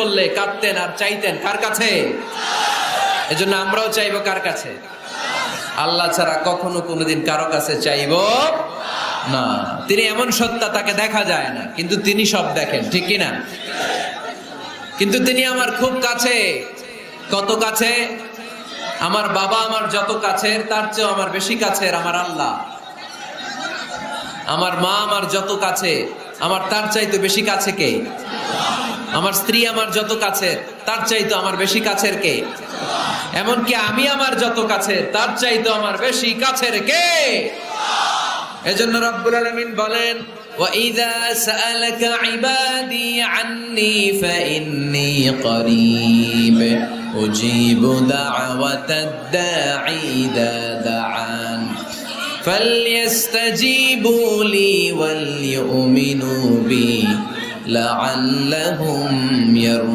করলে কাঁদতেন আর চাইতেন কার কাছে? এজন্য আমরাও চাইবো কার কাছে? আল্লাহ ছাড়া কখনো কোনোদিন কারো কাছে চাইবো না। তিনি এমন সত্তা, তাকে দেখা যায় না, কিন্তু তিনি সব দেখেন, ঠিক কিনা? কিন্তু তিনি আমার খুব কাছে। কত কাছে? আমার বাবা আমার যত কাছের, তার চেয়েও আমার বেশি কাছের আমার আল্লাহ। আমার মা আমার যত কাছে, আমার তার চাইতে বেশি কাছে কে? আমার স্ত্রী আমার যত কাছের, তার চাইতে আমার বেশি কাছের কে? এমনকি আমি আমার যত কাছের, তার চাইতে আমার বেশি কাছের কে? এজন্য রব্বুল আলামিন বলেন, وَإِذَا سَأَلَكَ عِبَادِي عَنِّي فَإِنِّي قَرِيبٌ أُجِيبُ دَعْوَةَ الدَّاعِ إِذَا دَعَانِ فَلْيَسْتَجِيبُوا لِي وَلْيُؤْمِنُوا بِي لَعَلَّهُمْ يَرْشُدُونَ।